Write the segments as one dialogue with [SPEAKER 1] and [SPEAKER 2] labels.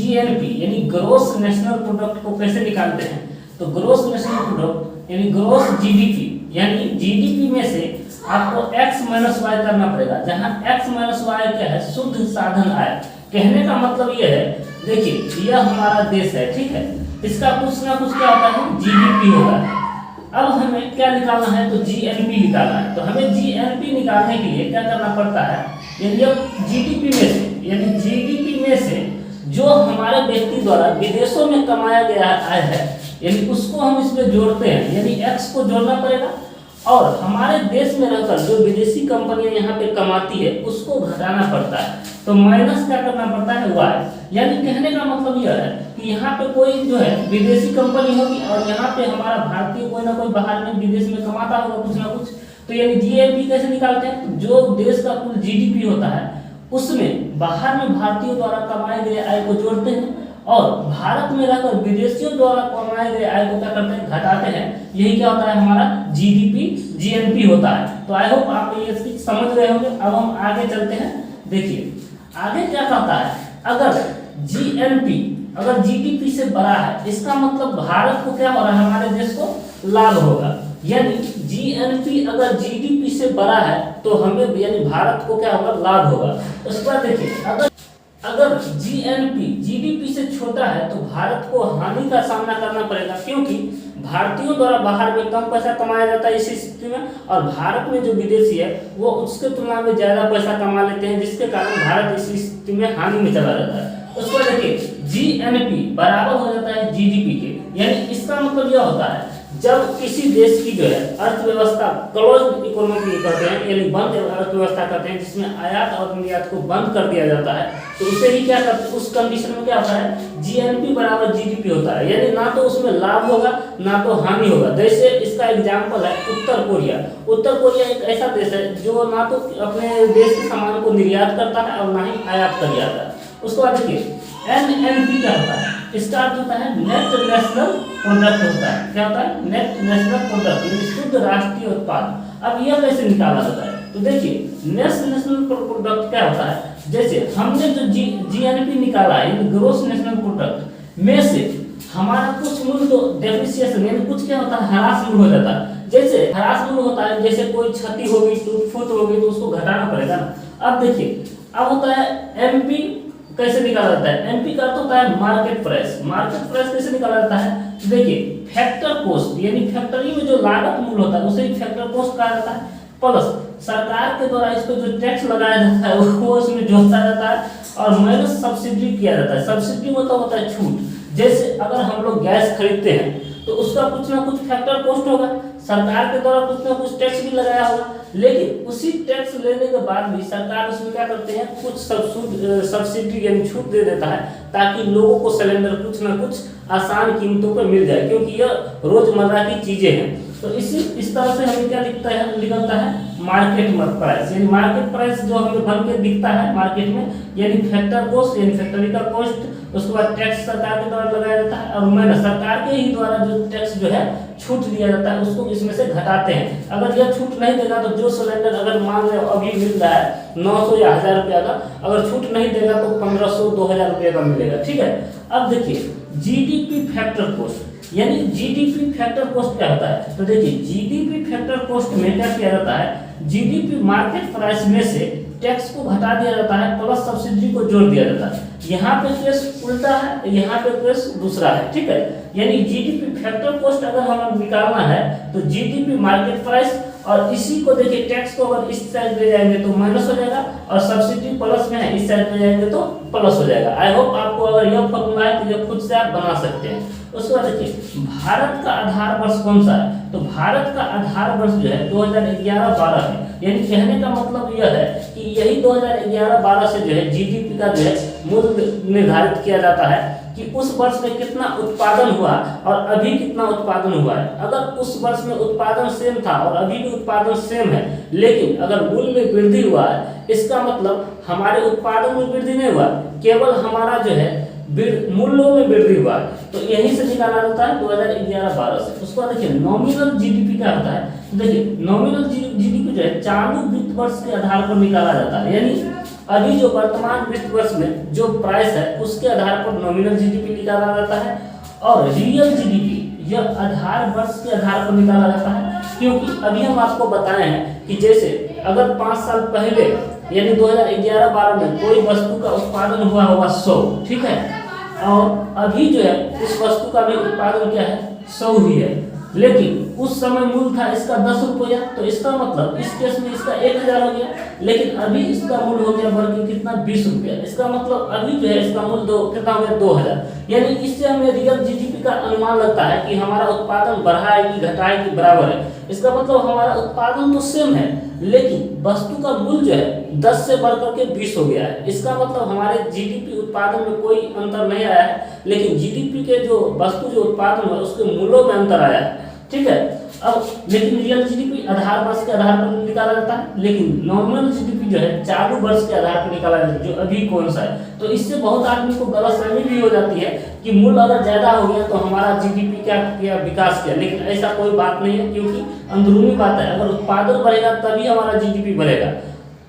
[SPEAKER 1] GNP यानी gross national product को कैसे निकालते हैं, तो ग्रोस नेशनल प्रोडक्ट यानी ग्रोस जीडीपी यानी जीडीपी में से आपको x माइनस वाई करना पड़ेगा, जहां x माइनस वाई क्या है, शुद्ध साधन आय। कहने का मतलब ये है, देखिए यह हमारा देश है, ठीक है, इसका कुछ ना कुछ क्या होता है, जीडीपी होता है। अब हमें क्या निकालना है, तो जीएनपी निकालना है। तो हमें जीएनपी निकालने के लिए क्या करना पड़ता है, यदि जीडीपी में से यानी जीडीपी में से जो हमारे व्यक्ति द्वारा विदेशों में कमाया गया आय है, यानी उसको हम इसमें जोड़ते हैं, यानी एक्स को जोड़ना पड़ेगा, और हमारे देश में रहकर जो विदेशी कंपनियां यहाँ पे कमाती है उसको घटाना पड़ता है, तो माइनस क्या करना पड़ता है, वाई। यानी कहने का मतलब यह है कि यहाँ पे कोई जो है विदेशी कंपनी होगी और यहाँ पे हमारा भारतीय कोई ना कोई बाहर में विदेश में कमाता होगा कुछ ना कुछ। तो यानी जीएनपी कैसे निकालते हैं, तो जो देश का कुल जीडीपी होता है उसमें बाहर में भारतीयों द्वारा कमाए गए आय को जोड़ते हैं, और भारत में रहकर विदेशियों द्वारा कमाए गए आय को क्या करते हैं, घटाते हैं। यही क्या होता है, हमारा जीडीपी जीएनपी होता है। तो आई होप आप ये चीज समझ रहे होंगे। अब हम आगे चलते हैं, देखिए आगे क्या कहता है, अगर जीएनपी अगर जीडीपी से बड़ा है, इसका मतलब भारत को क्या हो रहा है, हमारे देश को लाभ होगा। यानी जीएनपी अगर जीडीपी से बड़ा है तो हमें यानी भारत को क्या होगा, लाभ होगा। उसके बाद देखिए अगर जीएनपी जीडीपी से छोटा है तो भारत को हानि का सामना करना पड़ेगा, क्योंकि भारतीयों द्वारा बाहर में कम पैसा कमाया जाता है इस स्थिति में, और भारत में जो विदेशी है वो उसके तुलना में ज्यादा पैसा कमा लेते हैं, जिसके कारण भारत इस स्थिति में हानि में चला जाता है। उसको देखिए जीएनपी बराबर हो जाता है जीडीपी के, यानी इसका मतलब यह होता है जब किसी देश की जो है अर्थव्यवस्था क्लोज इकोनॉमी करते हैं, यानी बंद अर्थव्यवस्था करते हैं, जिसमें आयात और निर्यात को बंद कर दिया जाता है, तो उसे ही क्या करते हैं, उस कंडीशन में क्या होता है, जीएनपी बराबर जीडीपी होता है। यानी ना तो उसमें लाभ होगा ना तो हानि होगा। जैसे इसका एग्जाम्पल है उत्तर कोरिया। उत्तर कोरिया एक ऐसा देश है जो ना तो अपने देश के सामान को निर्यात करता है और ना ही आयात कर जाता है। उसके बाद देखिए एनएनपी क्या होता है, स्टार्ट होता है नेट नेशनल प्रोडक्ट होता है। क्या होता है, नेट नेशनल प्रोडक्ट यानी शुद्ध राष्ट्रीय उत्पाद। अब यह कैसे निकाला जाता है, तो देखिए नेट नेशनल प्रोडक्ट क्या होता है, जैसे हमने जो जीएनपी निकाला है ग्रोस नेशनल प्रोडक्ट में से हमारा कुछ मूल्य तो डेप्रिसिएशन यानी कुछ क्या होता है, ह्रास मूल्य हो जाता है। जैसे ह्रास मूल्य होता है, जैसे कोई क्षति होगी, टूट फूट होगी, तो उसको घटाना पड़ेगा ना। अब देखिए अब होता है एमपी कैसे निकाला जाता है, एमपी का अर्थ होता है मार्केट प्राइस। मार्केट प्राइस कैसे निकाला जाता है, तो देखिए फैक्टर कॉस्ट यानी फैक्टरी में जो लागत मूल्य होता है उसे ही फैक्टर कॉस्ट कहा जाता है, प्लस सरकार के द्वारा इस पर जो टैक्स लगाया जाता है वो इसमें जोड़ता जाता है, और माइनस सब्सिडी किया जाता है। सब्सिडी मतलब होता है छूट। जैसे अगर हम लोग गैस खरीदते हैं तो उसका कुछ ना कुछ फैक्टर कॉस्ट होगा, सरकार के द्वारा कुछ ना कुछ टैक्स भी लगाया होगा, लेकिन उसी टैक्स लेने के बाद भी सरकार उसमें क्या करते हैं, कुछ सब्सिडी यानी छूट दे देता है, ताकि लोगों को सिलेंडर कुछ ना कुछ आसान कीमतों पर मिल जाए, क्योंकि यह रोजमर्रा की चीजें हैं। तो इस तरह से हमें क्या निकलता है मार्केट प्राइस, यानी मार्केट प्राइस जो हमें बन के दिखता है मार्केट में, यानी फैक्टर कॉस्ट यानी फैक्टरी का कॉस्ट, उसके बाद टैक्स सरकार के द्वारा लगाया जाता है, और मैंने सरकार के ही द्वारा जो टैक्स जो है छूट दिया जाता है उसको इसमें से घटाते हैं। अगर यह छूट नहीं देगा तो जो सिलेंडर अगर मान लो अभी मिल रहा है 900 या 1000 रुपया का, अगर छूट नहीं देगा तो 1500 2000 रुपये का मिलेगा, ठीक है। अब देखिए जीडीपी फैक्टर कॉस्ट यानी जीडीपी फैक्टर कॉस्ट क्या होता है, तो देखिए जीडीपी फैक्टर कॉस्ट में क्या किया जाता है, जीडीपी मार्केट प्राइस में से टैक्स को घटा दिया जाता है, प्लस सब्सिडी को जोड़ दिया जाता है। यहाँ पे केस उल्टा है, यहाँ पे केस दूसरा है, ठीक है। यानी जीडीपी फैक्टर कॉस्ट अगर हमें निकालना है तो जीडीपी मार्केट प्राइस, और इसी को देखिए टैक्स को अगर इस साइड ले जाएंगे तो माइनस हो जाएगा, और सब्सिडी प्लस में है इस साइड ले जाएंगे तो प्लस हो जाएगा। आई होप आपको अगर यह फॉर्मूला है तो यह खुद से आप बना सकते हैं। उसके बाद देखिए भारत का आधार वर्ष कौन सा है, तो भारत का आधार वर्ष जो है 2011-12 है। यानी कहने का मतलब यह है कि यही 2011-12 से जो है जीडीपी का जो है मूल्य निर्धारित किया जाता है कि उस वर्ष में कितना उत्पादन हुआ और अभी कितना उत्पादन हुआ है। अगर उस वर्ष में उत्पादन सेम था और अभी भी उत्पादन सेम है, लेकिन अगर मूल्य में वृद्धि हुआ है, इसका मतलब हमारे उत्पादन में वृद्धि नहीं हुआ, केवल हमारा जो है मूल्यों में वृद्धि हुआ है। तो यही से निकाला जाता है 2011-12 से। उसको देखिए नॉमिनल जीडीपी क्या होता है, देखिए नॉमिनल जीडीपी जो है चालू वित्त वर्ष के आधार पर निकाला जाता है। यानी अभी जो वर्तमान वित्त वर्ष में जो प्राइस है उसके आधार पर नॉमिनल जीडीपी निकाला जाता है, और रियल जीडीपी यह आधार वर्ष के आधार पर निकाला जाता है। क्योंकि अभी हम आपको बताए हैं कि जैसे अगर 5 साल पहले यानी 2011-12 में कोई वस्तु का उत्पादन हुआ होगा 100, ठीक है, और अभी जो है उस वस्तु का भी उत्पादन क्या है 100 ही है, लेकिन उस समय मूल्य था इसका 10 रुपया, तो इसका मतलब इस केस में इसका 1000 हो गया, लेकिन अभी इसका मूल्य हो गया बढ़ के कितना 20 रुपया। इसका मतलब अभी जो है इसका मूल्य कितना हो गया 2000। यानी इससे हमें रियल जीडीपी का अनुमान लगता है कि हमारा उत्पादन बढ़ा है कि घटा है कि बराबर है। इसका मतलब हमारा उत्पादन तो सेम है, लेकिन वस्तु का मूल्य जो है 10 से बढ़कर के 20 हो गया है। इसका मतलब हमारे जीडीपी उत्पादन में कोई अंतर नहीं आया है, लेकिन जीडीपी के जो वस्तु जो उत्पादन हुआ उसके मूल्यों में अंतर आया है, ठीक है। अब लेकिन रियल जीडीपी आधार वर्ष के आधार पर निकाला जाता है, लेकिन नॉमिनल जीडीपी जो है चालू वर्ष के आधार पर निकाला जाता है, जो अभी कौन सा है। तो इससे बहुत आदमी को गलतफहमी भी हो जाती है कि मूल्य अगर ज्यादा हो गया तो हमारा जीडीपी क्या किया, विकास किया, लेकिन ऐसा कोई बात नहीं है, क्योंकि अंदरूनी बात है। अगर उत्पादन बढ़ेगा तभी हमारा जीडीपी बढ़ेगा।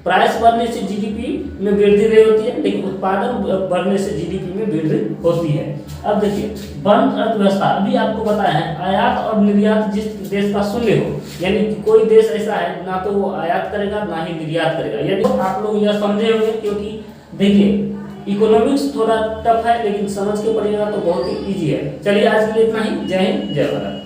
[SPEAKER 1] प्राइस बढ़ने से जीडीपी में वृद्धि नहीं होती है, लेकिन उत्पादन बढ़ने से जीडीपी में वृद्धि होती है। अब देखिए बंद अर्थव्यवस्था, अभी आपको बताया है आयात और निर्यात जिस देश का शून्य हो, यानी कोई देश ऐसा है ना तो वो आयात करेगा ना ही निर्यात करेगा। यानी आप लोग यह समझे होंगे, क्योंकि देखिए इकोनॉमिक्स थोड़ा टफ है, लेकिन समझ के पढ़िएगा तो बहुत ही ईजी है। चलिए आज के लिए इतना ही। जय हिंद, जय भारत।